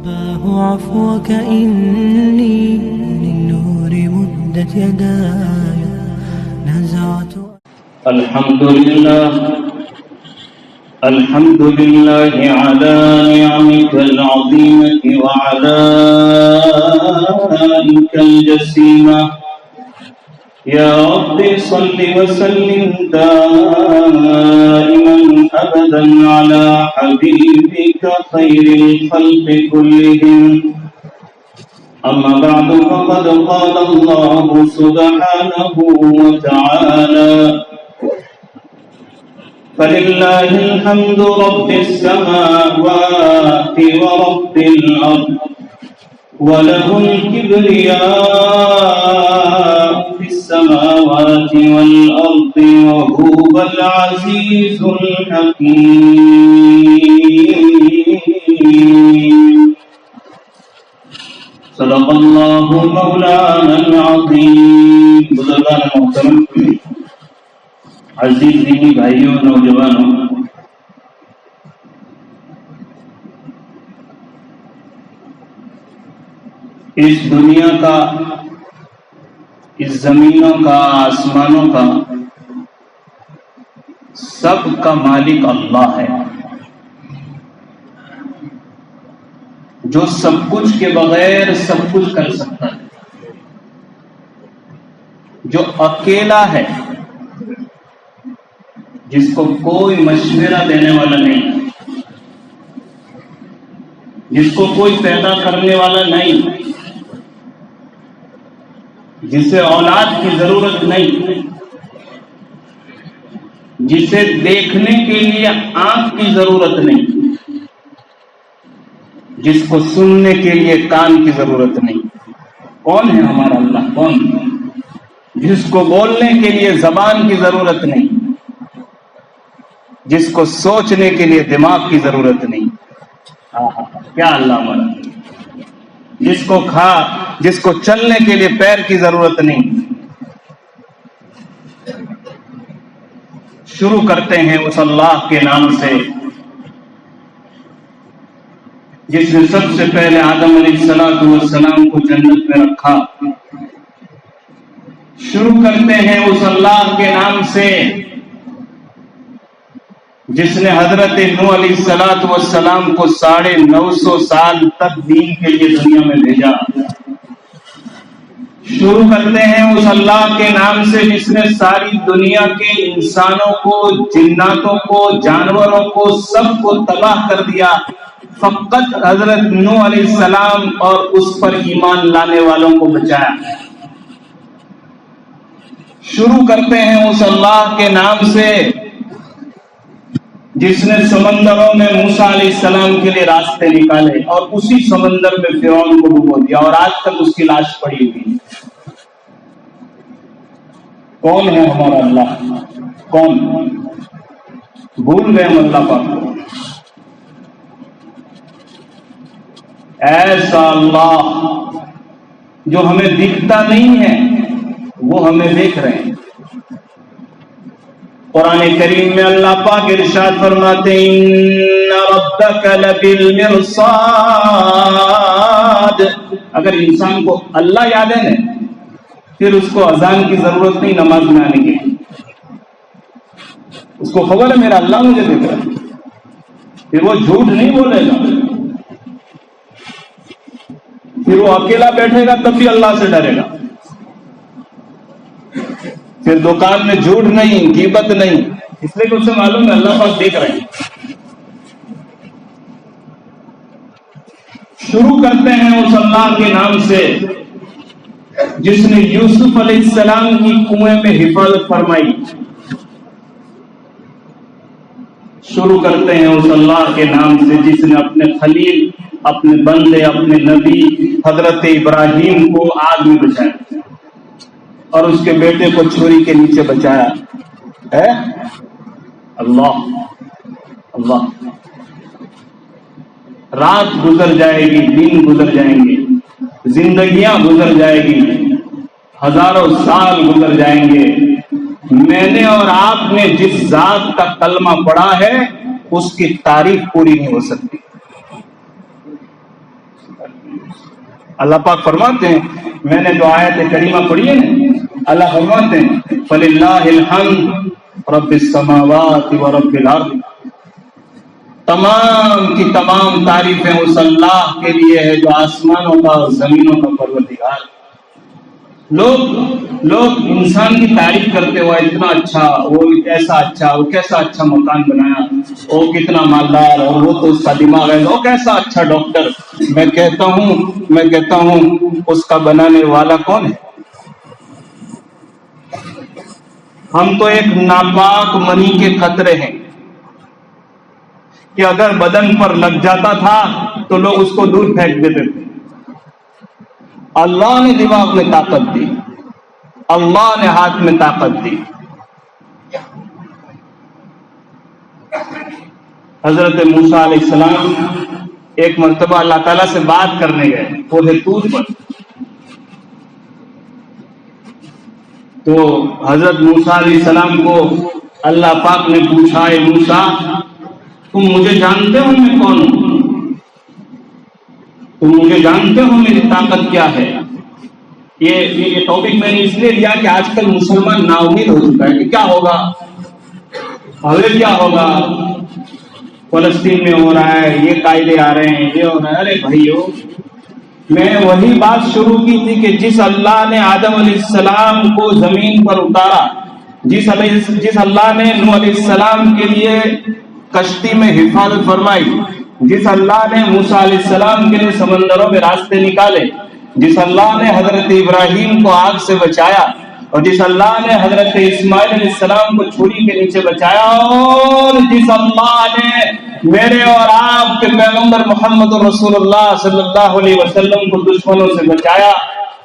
رباه عفوك إني للنور مدت يداي نزعت. الحمد لله على نعمك العظيمة وعلى آلك الجسيمة. يا رب صل وسلم دائما أبدا على حبيبك خير الخلق كلهم. أما بعد فقد قال الله سبحانه وتعالى: فلله الحمد رب السماوات ورب الأرض وله الكبرياء في السماوات والأرض وهو العزيز الحكيم. صدق الله مولانا العظيم. بزرگان محترم، عزیز دینی بھائیوں، نوجوانوں، اس دنیا کا، اس زمینوں کا، آسمانوں کا سب کا مالک اللہ ہے، جو سب کچھ کے بغیر سب کچھ کر سکتا ہے، جو اکیلا ہے، جس کو کوئی مشورہ دینے والا نہیں، جس کو کوئی پیدا کرنے والا نہیں، جسے اولاد کی ضرورت نہیں، جسے دیکھنے کے لیے آنکھ کی ضرورت نہیں، جس کو سننے کے لیے کان کی ضرورت نہیں. کون ہے ہمارا اللہ؟ کون؟ جس کو بولنے کے لیے زبان کی ضرورت نہیں، جس کو سوچنے کے لیے دماغ کی ضرورت نہیں. کیا اللہ ہمارا! جس کو چلنے کے لیے پیر کی ضرورت نہیں. شروع کرتے ہیں اس اللہ کے نام سے جس نے سب سے پہلے آدم علیہ السلام کو جنت میں رکھا. شروع کرتے ہیں اس اللہ کے نام سے جس نے حضرت نوح علیہ السلام کو 950 سال تک دین کے لیے دنیا میں بھیجا. شروع کرتے ہیں اس اللہ کے نام سے جس نے ساری دنیا کے انسانوں کو، جناتوں کو، جانوروں کو، سب کو تباہ کر دیا، فقط حضرت نوح علیہ السلام اور اس پر ایمان لانے والوں کو بچایا. شروع کرتے ہیں اس اللہ کے نام سے جس نے سمندروں میں موسیٰ علیہ السلام کے لیے راستے نکالے اور اسی سمندر میں فرعون کو ڈبو دیا اور آج تک اس کی لاش پڑی ہوئی. کون ہے ہمارا اللہ؟ کون؟ بھول گئے ہم اللہ پاک کو. ایسا اللہ جو ہمیں دکھتا نہیں ہے، وہ ہمیں دیکھ رہے ہیں. قرآن کریم میں اللہ پاک ارشاد فرماتے ہیں: ان ربک لبالمرصاد. اگر انسان کو اللہ یاد ہے نا، پھر اس کو اذان کی ضرورت نہیں نماز میں آنے کی. اس کو خبر ہے میرا اللہ مجھے دیکھ رہا ہے، پھر وہ جھوٹ نہیں بولے گا. پھر وہ اکیلا بیٹھے گا تب بھی اللہ سے ڈرے گا. پھر دکان میں جھوٹ نہیں، غیبت نہیں، اس لیے کہ اسے معلوم ہے اللہ پاک دیکھ رہے ہیں. شروع کرتے ہیں اس اللہ کے نام سے جس نے یوسف علیہ السلام کی کنویں میں حفاظت فرمائی. شروع کرتے ہیں اس اللہ کے نام سے جس نے اپنے خلیل، اپنے بندے، اپنے نبی حضرت ابراہیم کو آگ میں بچایا اور اس کے بیٹے کو چھری کے نیچے بچایا ہے. اللہ اللہ. رات گزر جائے گی، دن گزر جائیں گے، زندگیاں گزر جائے گی، ہزاروں سال گزر جائیں گے. میں نے اور آپ نے جس ذات کا کلمہ پڑھا ہے اس کی تعریف پوری نہیں ہو سکتی. اللہ پاک فرماتے ہیں، میں نے جو آیت کریمہ پڑھی ہے نا، اللہ فرماتے ہیں فَلِلَّهِ الْحَمْدُ رَبِّ السَّمَاوَاتِ وَرَبِّ الْأَرْضِ، تمام کی تمام تعریفیں اس اللہ کے لیے ہے جو آسمانوں کا اور زمینوں کا پروردگار۔ لوگ انسان کی تعریف کرتے ہوئے اتنا اچھا، وہ کیسا اچھا، وہ کیسا اچھا مکان بنایا، وہ کتنا مالدار، اور وہ تو اس کا دماغ ہے، وہ کیسا اچھا ڈاکٹر۔ میں کہتا ہوں اس کا بنانے والا کون ہے؟ ہم تو ایک ناپاک منی کے قطرے ہیں کہ اگر بدن پر لگ جاتا تھا تو لوگ اس کو دور پھینک دیتے تھے۔ اللہ نے دماغ میں طاقت دی، اللہ نے ہاتھ میں طاقت دی۔ حضرت موسیٰ علیہ السلام ایک مرتبہ اللہ تعالیٰ سے بات کرنے گئے کوہ طور پر، تو حضرت موسیٰ علیہ السلام کو اللہ پاک نے پوچھا، اے موسیٰ تم مجھے جانتے ہو میں کون ہوں؟ تم مجھے جانتے ہو میری طاقت کیا ہے؟ یہ ٹاپک میں نے اس لیے لیا کہ آج کل مسلمان نا امید ہو چکا ہے کہ کیا ہوگا، ابھی کیا ہوگا، فلسطین میں ہو رہا ہے، یہ قاعدے آ رہے ہیں، یہ ہو رہا ہے۔ ارے بھائیو، میں وہی بات شروع کی تھی کہ جس اللہ نے آدم علیہ السلام کو زمین پر اتارا، جس اللہ نے نوح علیہ السلام کے لیے کشتی میں حفاظت فرمائی، جس اللہ نے موسیٰ علیہ السلام کے لیے سمندروں میں راستے نکالے، جس اللہ نے حضرت ابراہیم کو آگ سے بچایا، اور جس اللہ نے حضرت اسماعیل علیہ السلام کو چھری کے نیچے بچایا، اور جس اللہ نے میرے اور آپ کے پیغمبر محمد رسول اللہ صلی اللہ علیہ وسلم کو دشمنوں سے بچایا،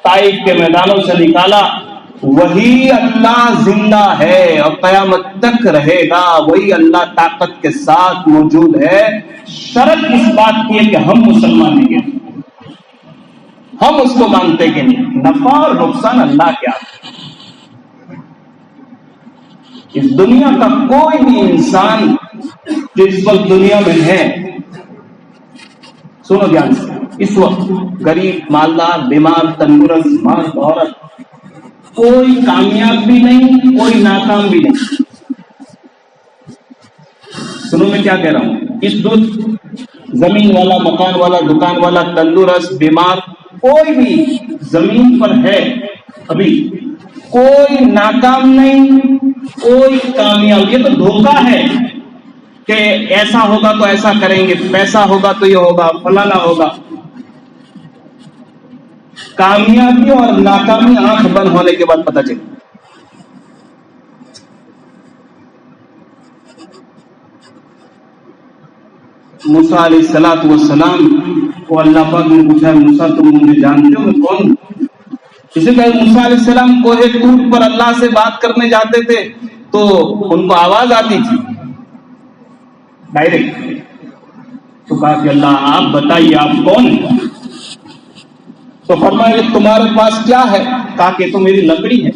طائف کے میدانوں سے نکالا، وہی اللہ زندہ ہے اور قیامت تک رہے گا، وہی اللہ طاقت کے ساتھ موجود ہے۔ شرط اس بات کی ہے کہ ہم مسلمان ہیں کہ ہم اس کو مانتے کہ نہیں، نفع اور نقصان اللہ کے ہاتھ۔ اس دنیا کا کوئی بھی انسان جو اس وقت دنیا میں ہے، سنو دھیان سے، اس وقت غریب، مالدار، بیمار، تندرست، مرد، عورت، کوئی کامیاب بھی نہیں، کوئی ناکام بھی نہیں۔ سنو میں کیا کہہ رہا ہوں، اس زمین والا، مکان والا، دکان والا، تندرست، بیمار، کوئی بھی زمین پر ہے ابھی، کوئی ناکام نہیں، کوئی کامیاب۔ یہ تو دھوکہ ہے کہ ایسا ہوگا تو ایسا کریں گے، پیسہ ہوگا تو یہ ہوگا، فلانا ہوگا۔ کامیابی اور ناکامی آنکھ بند ہونے کے بعد پتہ چلے۔ موسیٰ علیہ السلام کو اللہ پاک نے پوچھا، موسیٰ تم مجھے جانتے ہو میں کون ہوں؟ اسی طرح موسیٰ علیہ السلام کوہ طور پر اللہ سے بات کرنے جاتے تھے تو ان کو آواز آتی تھی ڈائریکٹ، تو کہا کہ اللہ آپ بتائیے آپ کون ہیں؟ تو فرمایا کہ تمہارے پاس کیا ہے؟ کہا کہ تو میری لکڑی ہے۔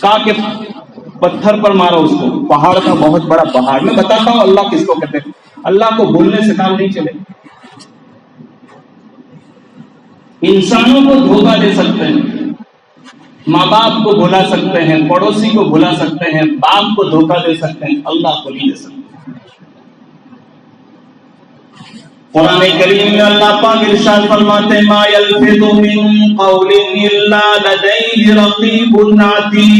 کہا کہ پتھر پر مارو اس کو، پہاڑ کا بہت بڑا پہاڑ۔ میں بتاتا ہوں اللہ کس کو کہتے ہیں۔ اللہ کو بھولنے سے کام نہیں چلے۔ انسانوں کو دھوکہ دے سکتے ہیں، ماں باپ کو بھلا سکتے ہیں، پڑوسی کو بھلا سکتے ہیں، باپ کو دھوکہ دے سکتے ہیں، اللہ کو نہیں دے سکتے۔ قرآن کریم میں اللہ پاک ارشاد فرماتے ہیں ما یلفظ من قول الا لدیہ رقیب عتید۔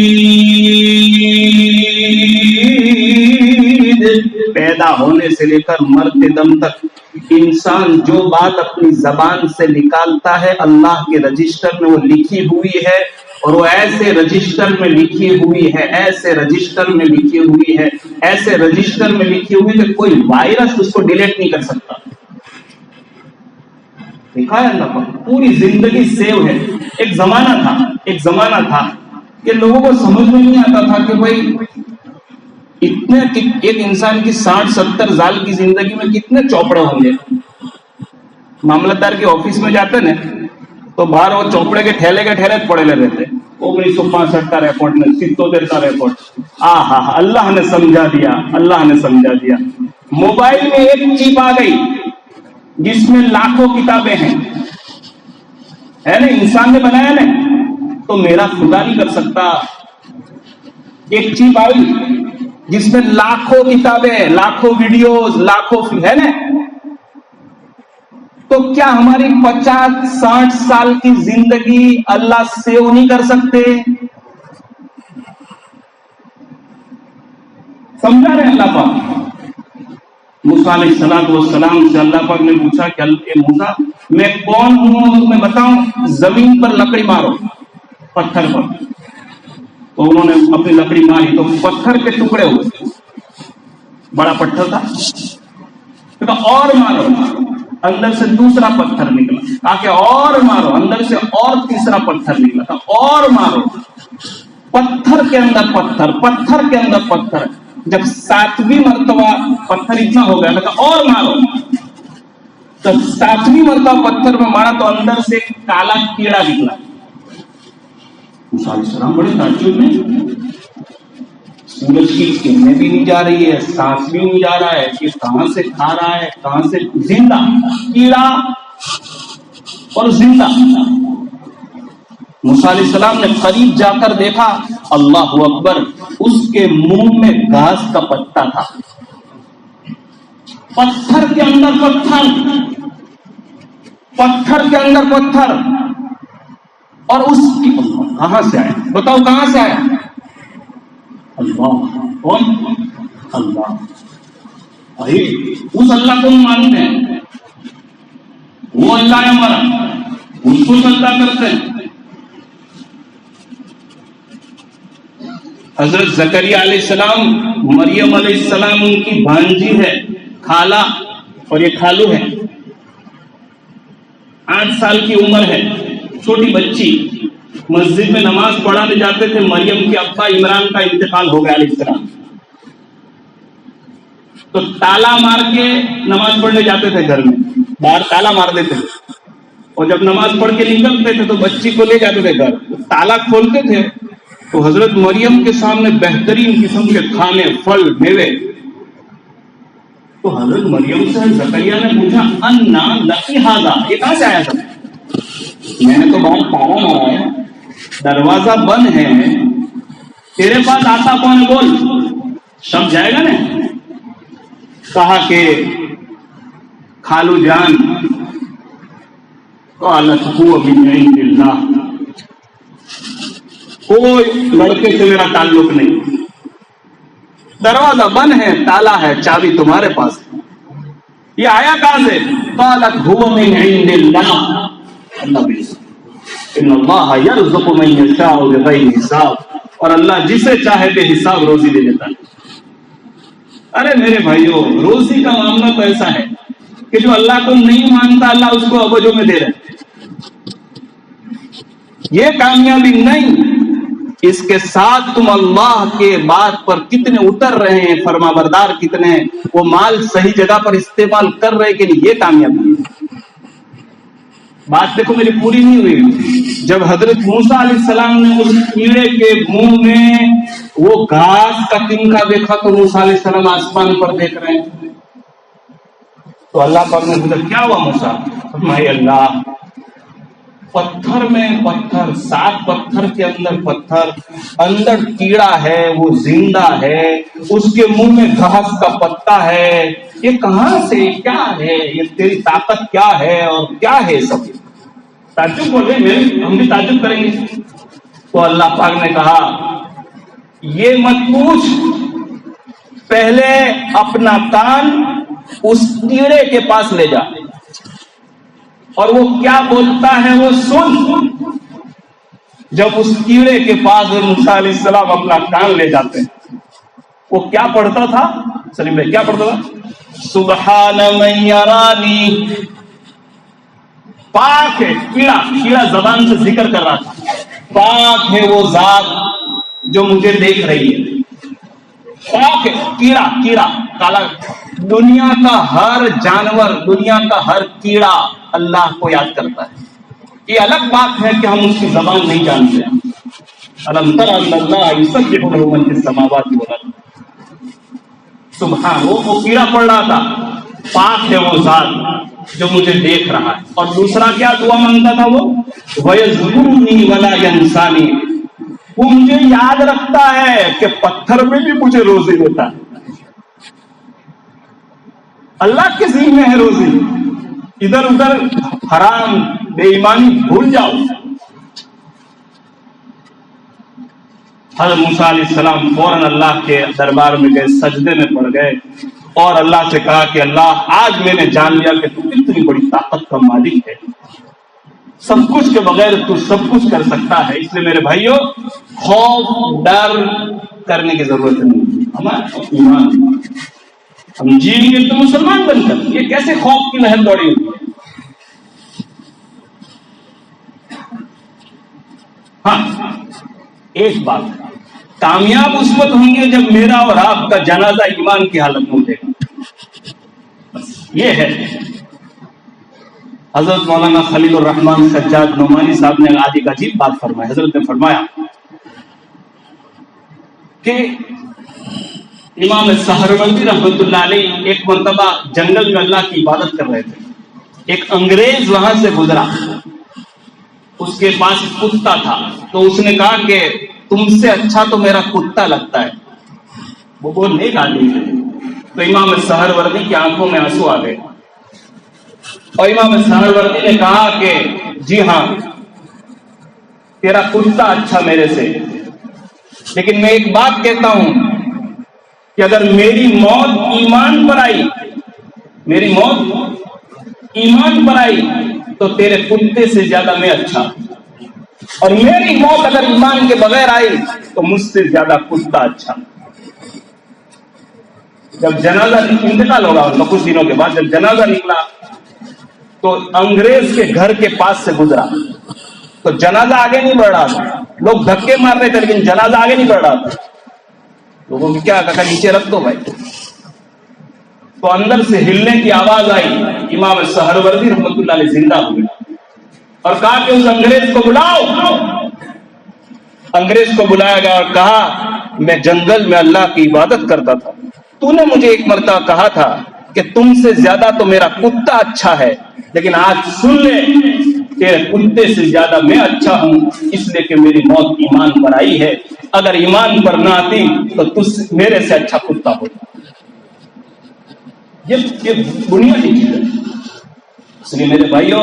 پیدا ہونے سے لے کر مرتے دم تک انسان جو بات اپنی زبان سے نکالتا ہے اللہ کے رجسٹر میں وہ لکھی ہوئی ہے، اور وہ ایسے رجسٹر میں لکھی ہوئی ہے، ایسے رجسٹر میں لکھی ہوئی ہے، ایسے رجسٹر میں لکھی ہوئی کہ کوئی وائرس اس کو ڈیلیٹ نہیں کر سکتا۔ لکھا ہے اللہ پر، پوری زندگی سیو ہے۔ ایک زمانہ تھا کہ لوگوں کو سمجھ میں نہیں آتا تھا کہ بھائی اتنے ایک انسان کی 60-70 سال کی زندگی میں کتنے چوپڑے ہوں گے۔ معاملتدار کے آفس میں جاتے نا تو باہر وہ چوپڑے کے ٹھیلے پڑے لے رہتے، 1965 کا ریپورٹ میں 77 کا ریپورٹ۔ اللہ نے سمجھا دیا۔ موبائل میں ایک چیپ آ گئی، جس میں لاکھوں کتابیں ہیں، ہے نا، انسان نے بنایا نا، تو میرا خدا نہیں کر سکتا؟ ایک چیپ آئی جس میں لاکھوں کتابیں، لاکھوں ویڈیوز، لاکھوں ہے نا، تو کیا ہماری 50-60 سال کی زندگی اللہ سیو نہیں کر سکتے؟ سمجھا رہے اللہ پاک؟ موسیٰ علیہ السلام سے اللہ پاک نے پوچھا کہ اے موسیٰ، میں کون ہوں تمہیں بتاؤں؟ زمین پر لکڑی مارو، پتھر پر۔ تو انہوں نے اپنی لکڑی ماری تو پتھر کے ٹکڑے ہوئے، بڑا پتھر تھا، کہا اور مارو، اندر سے دوسرا پتھر نکلا، کہا کہ اور مارو، اندر سے اور تیسرا پتھر نکلا، کہا اور مارو، پتھر کے اندر پتھر، پتھر کے اندر پتھر۔ جب 7ویں مرتبہ پتھر اتنا ہو گیا، کہا اور مارو، جب 7ویں مرتبہ پتھر میں مارا تو اندر سے کالا کیڑا نکلا۔ موسیٰ علیہ السلام بڑے تعجب میں، سورج کی کرنیں بھی نہیں جا رہی ہے، سانس بھی نہیں جا رہا ہے، یہ کہاں سے کھا رہا ہے، کہاں سے؟ زندہ کیڑا اور زندہ۔ موسیٰ علیہ السلام نے قریب جا کر دیکھا، اللہ اکبر، اس کے منہ میں گھاس کا پتا تھا، پتھر کے اندر پتھر، پتھر کے اندر پتھر، اور اس کی کہاں سے آیا؟ بتاؤ کہاں سے آیا؟ اللہ، کون؟ اللہ۔ ارے اس اللہ کو مانتے ہیں، وہ اللہ ہے ہمارا، اس کو سجدہ کرتے ہیں۔ حضرت زکریا علیہ السلام، مریم علیہ السلام ان کی بھانجی ہے، خالہ اور یہ خالو ہے، 8 سال کی عمر ہے، چھوٹی بچی، مسجد میں نماز پڑھانے جاتے تھے، مریم کے ابا عمران کا انتقال ہو گیا علیہ السلام، تو تالا مار کے نماز پڑھنے جاتے تھے، گھر میں باہر تالا مار دیتے تھے، اور جب نماز پڑھ کے نکلتے تھے تو بچی کو لے جاتے تھے گھر، تالا کھولتے تھے تو حضرت مریم کے سامنے بہترین قسم کے کھانے، پھل، میوے، تو حضرت مریم سے زکریا نے پوچھا انا لکی ھذا، یہ کہاں سے آیا تھا؟ میں نے تو باہر تالا مارا ہے، دروازہ بند ہے، تیرے پاس آتا کون ہے؟ بول، سب جائے گا نا۔ کہا کہ خالو جان، قالت هو من عند اللہ، کوئی لڑکے سے میرا تعلق نہیں، دروازہ بند ہے، تالا ہے، چابی تمہارے پاس ہے، یہ آیا کہاں سے؟ قالت هو من عند اللہ، اللہ بھی، ان اللہ یرزق من یشاء بغیر حساب، اور اللہ جسے چاہے بے حساب روزی دے دیتا ہے۔ ارے میرے بھائیو، روزی کا معاملہ تو ایسا ہے کہ جو اللہ کو نہیں مانتا اللہ اس کو ابجوں میں دے رہے، یہ کامیابی نہیں، اس کے ساتھ تم اللہ کے بات پر کتنے اتر رہے ہیں، فرما بردار کتنے، وہ مال صحیح جگہ پر استعمال کر رہے کہ نہیں، یہ کامیابی ہے۔ بات دیکھو میری پوری نہیں ہوئی، جب حضرت موسیٰ علیہ السلام نے اس کیڑے کے منہ میں وہ گھاس کا تنکا دیکھا تو موسیٰ علیہ السلام آسمان پر دیکھ رہے ہیں، تو اللہ پاک نے پوچھا کیا ہوا موسیٰ؟ فرمائے اللہ، پتھر میں پتھر، 7 پتھر کے اندر پتھر، اندر کیڑا ہے، وہ زندہ ہے، اس کے منہ میں گھاس کا پتا ہے، یہ کہاں سے، کیا ہے یہ، تیری طاقت کیا ہے اور کیا ہے سب؟ تعجب بول رہے ہیں، ہم بھی تعجب کریں گے۔ تو اللہ پاک نے کہا یہ مت پوچھ، پہلے اپنا کان اس کیڑے کے پاس لے جا اور وہ کیا بولتا ہے وہ سن۔ جب اس کیڑے کے پاس موسیٰ علیہ السلام اپنا کان لے جاتے ہیں، وہ کیا پڑھتا تھا؟ سلیم بھائی کیا پڑھتا تھا؟ سبحان من یرانی، پاک ہے کیڑا، کیڑا زبان سے ذکر کر رہا تھا، پاک ہے وہ ذات جو مجھے دیکھ رہی ہے، پاک ہے کیڑا، کیڑا کالا، دنیا کا ہر جانور، دنیا کا ہر کیڑا اللہ کو یاد کرتا ہے۔ یہ الگ بات ہے کہ ہم اس کی زبان نہیں جانتے۔ الم تر ان اللہ یسبح له من فی السماوات والارض، سبحان، وہ کیڑا پڑھ رہا تھا پاک ہے وہ ذات جو مجھے دیکھ رہا ہے. اور دوسرا کیا دعا مانگتا تھا وہ؟ وَيَذْكُرُنِي وَلَا يَنْسَانِي، وہ مجھے یاد رکھتا ہے کہ پتھر میں بھی مجھے روزی دیتا ہے. اللہ کے ذمہ ہے روزی، ادھر ادھر حرام بے ایمانی بھول جاؤ. حضرت موسیٰ علیہ السلام فوراً اللہ کے دربار میں گئے، سجدے میں پڑ گئے اور اللہ سے کہا کہ اللہ آج میں نے جان لیا کہ تو اتنی بڑی طاقت کا مالک ہے، سب کچھ کے بغیر تو سب کچھ کر سکتا ہے. اس لیے میرے بھائیوں خوف ڈر کرنے کی ضرورت نہیں. ہمارا ایمان ہم جیئیں گے تو مسلمان بن کر. یہ کیسے خوف کی لہر دوڑی ہوئی ہے؟ ہاں ایک بات، کامیاب اس وقت ہوں گے جب میرا اور آپ کا جنازہ ایمان کی حالت میں اٹھے گا. بس یہ ہے. حضرت مولانا خلیل الرحمان سجاد نعمانی صاحب نے آج ایک عجیب بات فرمائی. حضرت نے فرمایا کہ امام سہروردی رحمۃ اللہ علیہ ایک مرتبہ جنگل میں اللہ کی عبادت کر رہے تھے. ایک انگریز وہاں سے گزرا، اس کے پاس کتا تھا، تو اس نے کہا کہ تم سے اچھا تو میرا کتا لگتا ہے. وہ بہت نیک آدمی ہے. تو امام سہروردی کی آنکھوں میں آنسو آ گئے اور امام سہروردی نے کہا کہ جی ہاں تیرا کتا اچھا میرے سے، لیکن میں ایک بات کہتا ہوں کہ اگر میری موت ایمان پر آئی، میری موت ایمان پر آئی تو تیرے کتے سے زیادہ میں اچھا، اور میری موت اگر ایمان کے بغیر آئی تو مجھ سے زیادہ کتا اچھا. جب جنازہ انتقال ہوگا ان کا کچھ دنوں کے بعد، جب جنازہ نکلا تو انگریز کے گھر کے پاس سے گزرا تو جنازہ آگے نہیں بڑھ رہا تھا. لوگ دھکے مار رہے تھے لیکن جنازہ آگے نہیں بڑھ رہا تھا. لوگوں کی کیا کہا نیچے رکھ دو بھائی. تو اندر سے ہلنے کی آواز آئی. امام سہروردی رحمۃ اللہ علیہ زندہ ہوئے اور کہا کہ اس انگریز کو بلاؤ. انگریز کو بلایا گیا اور کہا میں جنگل میں اللہ کی عبادت کرتا تھا، تو نے مجھے ایک مرتبہ کہا تھا کہ تم سے زیادہ تو میرا کتا اچھا ہے، لیکن آج سن لے تیرے کتے سے زیادہ میں اچھا ہوں، اس لیے کہ میری موت ایمان پر آئی ہے. اگر ایمان پر نہ آتی تو تجھ میرے سے اچھا کتا ہوتا. یہ بنیادی چیز ہے. اس لیے میرے بھائیوں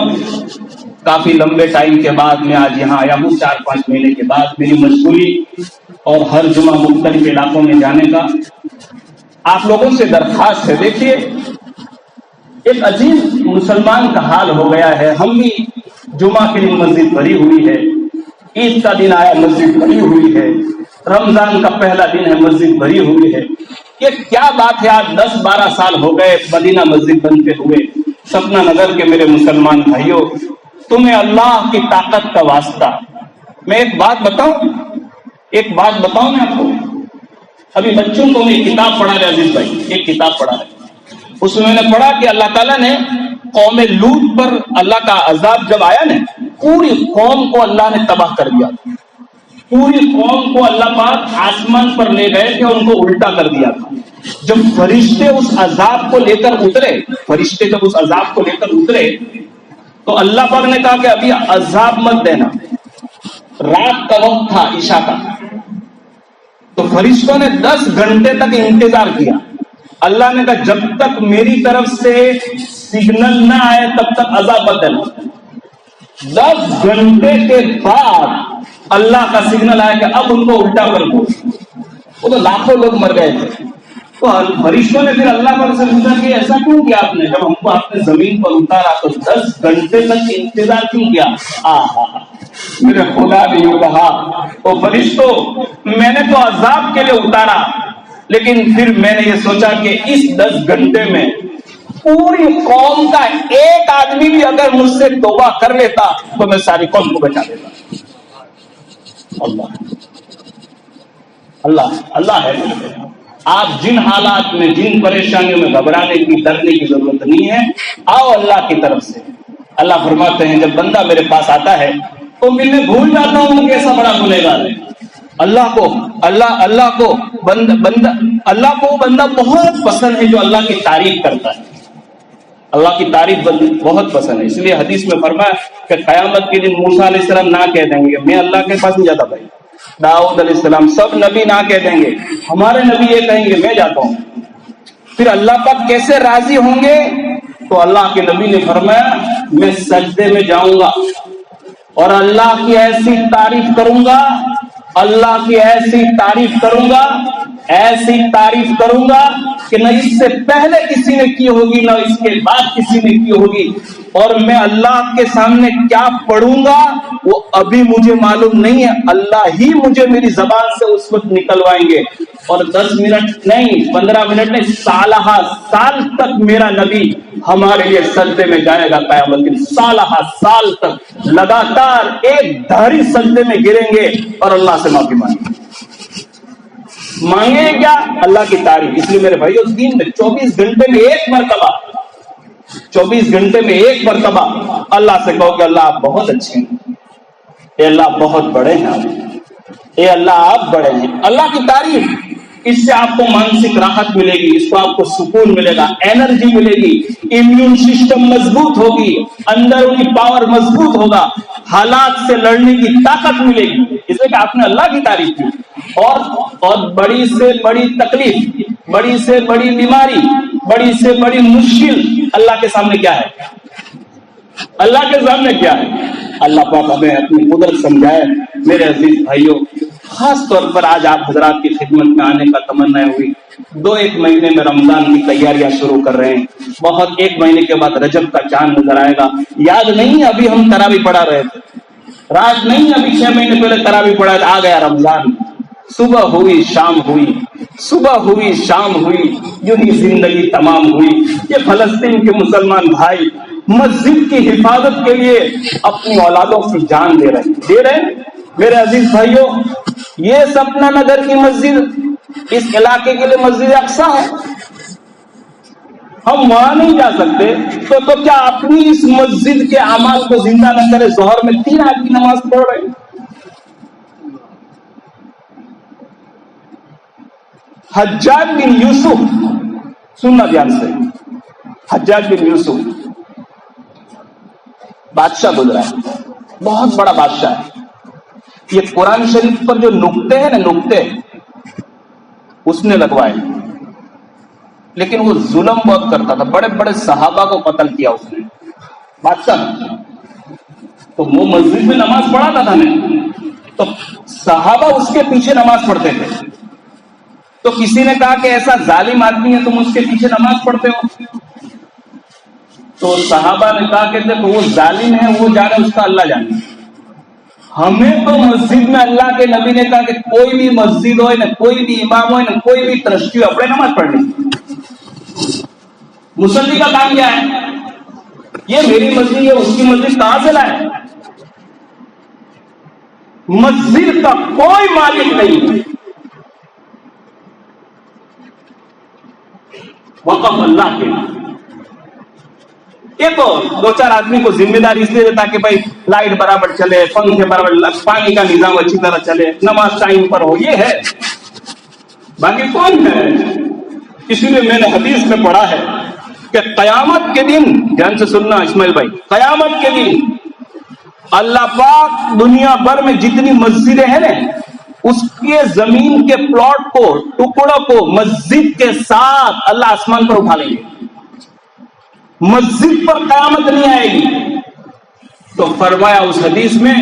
کافی لمبے ٹائم کے بعد میں آج یہاں آیا ہوں، 4-5 مہینے کے بعد. میری مجبوری اور ہر جمعہ مختلف علاقوں میں جانے کا. آپ لوگوں سے درخواست ہے، دیکھیے ایک عجیب مسلمان کا حال ہو گیا ہے. ہم بھی جمعہ کے دن مسجد بھری ہوئی ہے، عید کا دن آیا مسجد بھری ہوئی ہے، رمضان کا پہلا دن ہے مسجد بھری ہوئی ہے. یہ کیا بات ہے؟ آج 10-12 سال ہو گئے مدینہ مسجد بنتے ہوئے. سپنا نگر کے میرے مسلمان بھائیوں، تمہیں اللہ کی طاقت کا واسطہ میں ایک بات بتاؤں میں آپ کو. ابھی بچوں کو میں کتاب پڑھا رہا عزیز بھائی، ایک کتاب پڑھا رہا. اس میں نے پڑھا کہ اللہ تعالیٰ نے قوم لوط پر اللہ کا عذاب جب آیا نا، پوری قوم کو اللہ نے تباہ کر دیا. پوری قوم کو اللہ پاک آسمان پر لے گئے تھے اور ان کو الٹا کر دیا تھا. جب فرشتے اس عذاب کو لے کر اترے تو اللہ پاک نے کہا کہ ابھی عذاب مت دینا. رات کا وقت تھا، عشاء کا. تو فرشتوں نے 10 گھنٹے تک انتظار کیا. اللہ نے کہا جب تک میری طرف سے سگنل نہ آئے تب تک عذاب مت دینا. 10 گھنٹے کے بعد اللہ کا سگنل آیا کہ اب ان کو الٹا کر دو. وہ تو لاکھوں لوگ مر گئے تھے. تو فرشتوں نے پھر اللہ پر سے پوچھا کہ ایسا کیوں کیا آپ نے؟ جب ہم کو آپ نے زمین پر اتارا تو 10 گھنٹے تک انتظار کیوں کیا؟ میرے خدا نے یوں کہا، او فرشتوں میں نے تو عذاب کے لیے اتارا، لیکن پھر میں نے یہ سوچا کہ اس 10 گھنٹے میں پوری قوم کا ایک آدمی بھی اگر مجھ سے توبہ کر لیتا تو میں ساری قوم کو بچا دیتا. اللہ ہے. آپ جن حالات میں، جن پریشانیوں میں گھبرانے کی، ڈرنے کی ضرورت نہیں ہے. آؤ اللہ کی طرف سے. اللہ فرماتے ہیں جب بندہ میرے پاس آتا ہے تو میں بھول جاتا ہوں کہ کیسا بڑا گنہگار ہے. اللہ کو بندہ بہت پسند ہے جو اللہ کی تعریف کرتا ہے. اللہ کی تعریف بہت پسند ہے، اس لیے حدیث میں فرمایا کہ قیامت کے دن موسیٰ علیہ السلام نہ کہہ دیں گے میں اللہ کے پاس نہیں جاتا بھائی، داؤد علیہ السلام سب نبی نہ کہہ دیں گے، ہمارے نبی یہ کہیں گے میں جاتا ہوں۔ پھر اللہ پاک کیسے راضی ہوں گے؟ تو اللہ کے نبی نے فرمایا میں سجدے میں جاؤں گا اور اللہ کی ایسی تعریف کروں گا، اللہ کی ایسی تعریف کروں گا، ایسی تعریف کروں گا کہ نہ اس سے پہلے کسی نے کی ہوگی نہ اس کے بعد کسی نے کی ہوگی، اور میں اللہ کے سامنے کیا پڑھوں گا وہ ابھی مجھے معلوم نہیں ہے، اللہ ہی مجھے میری زبان سے اس وقت نکلوائیں گے، اور 10 منٹ نہیں 15 منٹ نہیں سالہ سال تک میرا نبی ہمارے لیے سجدے میں جائے گا قیامت کے دن، سالہ سال تک لگاتار ایک دھاری سجدے میں گریں گے اور اللہ سے معافی مانگیں گے کیا؟ اللہ کی تعریف۔ اس لیے میرے بھائیو دین میں 24 گھنٹے میں ایک مرتبہ 24 گھنٹے میں ایک مرتبہ اللہ سے کہو کہ اللہ آپ بہت اچھے ہیں، اے اللہ آپ بہت بڑے ہیں، اے اللہ آپ بڑے ہیں، اللہ کی تعریف۔ اس سے آپ کو مانسک راحت ملے گی، اس کو آپ کو سکون ملے گا، انرجی ملے گی، امیون سسٹم مضبوط ہوگی، اندرونی پاور مضبوط ہوگا، حالات سے لڑنے کی طاقت ملے گی، اس لیے کہ آپ نے اللہ کی تعریف کی۔ اور بڑی سے بڑی تکلیف، بڑی سے بڑی بیماری، بڑی سے بڑی مشکل اللہ کے سامنے کیا ہے؟ اللہ کے سامنے کیا ہے؟ اللہ پاک ہمیں اپنی قدرت سمجھائے۔ میرے عزیز بھائیوں، خاص طور پر آج آپ حضرات کی خدمت میں آنے کا تمنا ہوئی، 2-1 مہینے میں رمضان کی تیاریاں شروع کر رہے ہیں، بہت 1 مہینے کے بعد رجب کا چاند نظر آئے گا۔ یاد نہیں ابھی ہم تراویح پڑھا رہے تھے، رات نہیں ابھی 6 مہینے پہلے تراویح پڑھا تھا، آ گیا رمضان، صبح ہوئی شام ہوئی، صبح ہوئی شام ہوئی، یوں ہی زندگی تمام ہوئی۔ یہ فلسطین کے مسلمان بھائی مسجد کی حفاظت کے لیے اپنی اولادوں کی جان دے رہے ہیں۔ میرے عزیز بھائیوں، یہ سپنا نگر کی مسجد اس علاقے کے لیے مسجد اقصیٰ ہے، ہم وہاں نہیں جا سکتے تو کیا اپنی اس مسجد کے اعمال کو زندہ نہ کرے؟ ظہر میں 3 آیت کی نماز پڑھ رہے ہیں۔ حجاج بن یوسف، سننا دھیان سے، حجاج بن یوسف بادشاہ گزرا ہے، بہت بڑا بادشاہ ہے۔ یہ قرآن شریف پر جو نقطے ہیں نا، نقطے اس نے لگوائے، لیکن وہ ظلم بہت کرتا تھا، بڑے بڑے صحابہ کو قتل کیا اس نے، بادشاہ۔ تو وہ مسجد میں نماز پڑھاتا تھا نا، تو صحابہ اس کے پیچھے نماز پڑھتے تھے، تو کسی نے کہا کہ ایسا ظالم آدمی ہے تم اس کے پیچھے نماز پڑھتے ہو؟ تو صحابہ نے کہا کہ دیکھو وہ ظالم ہے، وہ جانے، اس کا اللہ جانے، ہمیں تو مسجد میں اللہ کے نبی نے کہا کہ کوئی بھی مسجد ہو، نہ کوئی بھی امام ہو، نہ کوئی بھی ٹرسٹی ہو، اپنے نماز پڑھنی۔ مصلی کا کام کیا ہے؟ یہ میری مسجد ہے، اس کی مسجد کہاں سے لائے؟ مسجد کا کوئی مالک نہیں ہے، وقف اللہ کے۔ یہ تو 2-4 آدمی کو ذمہ داری اس لیے دیتا کہ بھائی لائٹ برابر چلے، پنکھے برابر، پانی کا نظام اچھی طرح چلے، نماز ٹائم پر ہو، یہ ہے، باقی کون ہے؟ اسی لیے میں نے حدیث میں پڑھا ہے کہ قیامت کے دن، دھیان سے سننا اسماعیل بھائی، قیامت کے دن اللہ پاک دنیا بھر میں جتنی مسجدیں ہیں نا، اس کے زمین کے پلاٹ کو، ٹکڑوں کو مسجد کے ساتھ اللہ آسمان پر اٹھا لیں گے، مسجد پر قیامت نہیں آئے گی۔ تو فرمایا اس حدیث میں،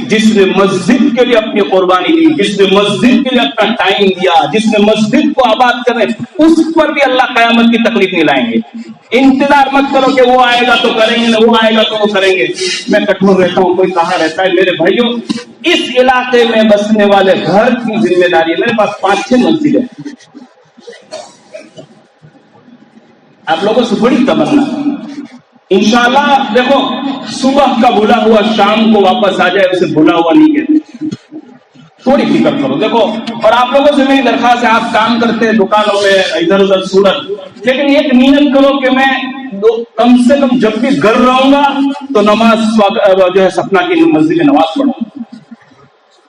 جس نے مسجد کے لیے اپنی قربانی دی، جس نے مسجد کے لیے اپنا ٹائم دیا، جس نے مسجد کو آباد کرے، اس پر بھی اللہ قیامت کی تکلیف نہیں لائیں گے۔ انتظار مت کرو کہ وہ آئے گا تو کریں گے، نہ وہ آئے گا تو وہ کریں گے۔ میں کٹھور رہتا ہوں، کوئی کہاں رہتا ہے، میرے بھائیوں اس علاقے میں بسنے والے گھر کی ذمہ داری ہے۔ میرے پاس 5-6 مسجد ہے، آپ لوگوں سے بڑی تمنا، انشاءاللہ دیکھو صبح کا بھولا ہوا شام کو واپس آ جائے، اسے بھولا ہوا نہیں کہتے، تھوڑی فکر کرو۔ دیکھو، اور آپ لوگوں سے میری درخواست ہے، آپ کام کرتے ہیں دکانوں میں ادھر ادھر صورت، لیکن ایک نیت کرو کہ میں کم سے کم جب بھی گھر رہوں گا تو نماز جو ہے سپنا کی مسجد میں نماز پڑھوں،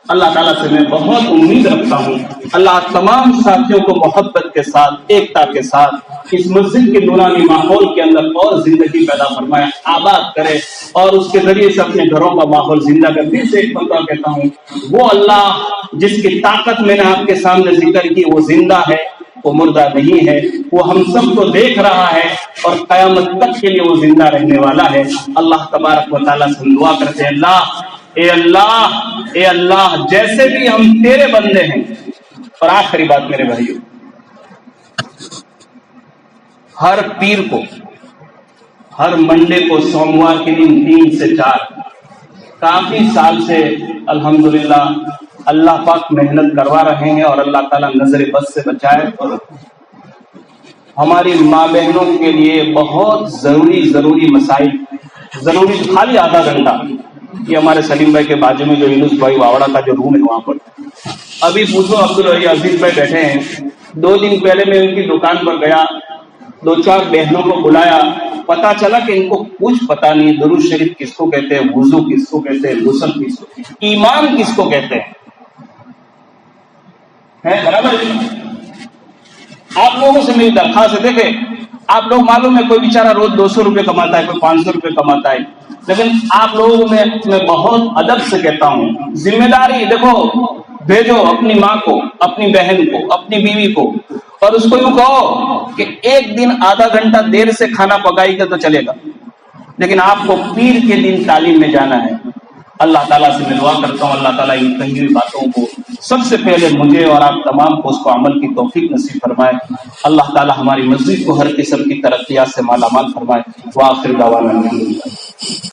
اللہ تعالیٰ سے میں بہت امید رکھتا ہوں اللہ تمام ساتھیوں کو محبت کے ساتھ، ایکتا کے ساتھ اس مسجد کے نورانی ماحول کے اندر اور زندگی پیدا فرمائے، آباد کرے اور اس کے ذریعے سے اپنے گھروں کا ماحول زندہ کر۔ پھر سے ایک مرتبہ کہتا ہوں، وہ اللہ جس کی طاقت میں نے آپ کے سامنے ذکر کی، وہ زندہ ہے، وہ مردہ نہیں ہے، وہ ہم سب کو دیکھ رہا ہے اور قیامت تک کے لیے وہ زندہ رہنے والا ہے۔ اللہ تبارک و تعالیٰ سے دعا کرتے ہیں، اے اللہ جیسے بھی ہم تیرے بندے ہیں۔ اور آخری بات میرے بھائیوں، ہر پیر کو، ہر منڈے کو، سوموار کے دن 3 سے 4 کافی سال سے الحمدللہ اللہ پاک محنت کروا رہے ہیں اور اللہ تعالیٰ نظر بد سے بچائے اور ہماری ماں بہنوں کے لیے بہت ضروری مسائل، ضروری خالی آدھا گھنٹہ، یہ ہمارے سلیم بھائی کے بازو میں جو یونس بھائی واوڑا کا جو روم ہے وہاں پر ابھی پوچھو عبدالرحیم عزیز بھائی بیٹھے ہیں، 2 دن پہلے میں ان کی دکان پر گیا، 2-4 بہنوں کو بلایا، پتا چلا کہ ان کو کچھ پتا نہیں درود شریف کس کو کہتے ہیں، وضو کس کو کہتے ہیں، غسل کس کو، ایمان کس کو کہتے ہیں، برابر۔ آپ لوگوں سے میری درخواست ہے، دیکھیں آپ لوگ معلوم ہے کوئی بیچارہ روز 200 روپے کماتا ہے، کوئی 500 روپے کماتا ہے، لیکن آپ لوگوں کو میں بہت ادب سے کہتا ہوں، ذمہ داری دیکھو، بھیجو اپنی ماں کو، اپنی بہن کو، اپنی بیوی کو، اور اس کو یوں کہو کہ ایک دن آدھا گھنٹہ دیر سے کھانا پکائی گا تو چلے گا، لیکن آپ کو پیر کے دن تعلیم میں جانا ہے۔ اللہ تعالیٰ سے میں دعا کرتا ہوں اللہ تعالیٰ ان کہی ہوئی باتوں کو سب سے پہلے مجھے اور آپ تمام کو اس کو عمل کی توفیق نصیب فرمائے۔ اللہ تعالیٰ ہماری مسجد کو ہر قسم کی ترقیات سے مالا مال فرمائے۔ وآخر دعوانا الحمدللہ۔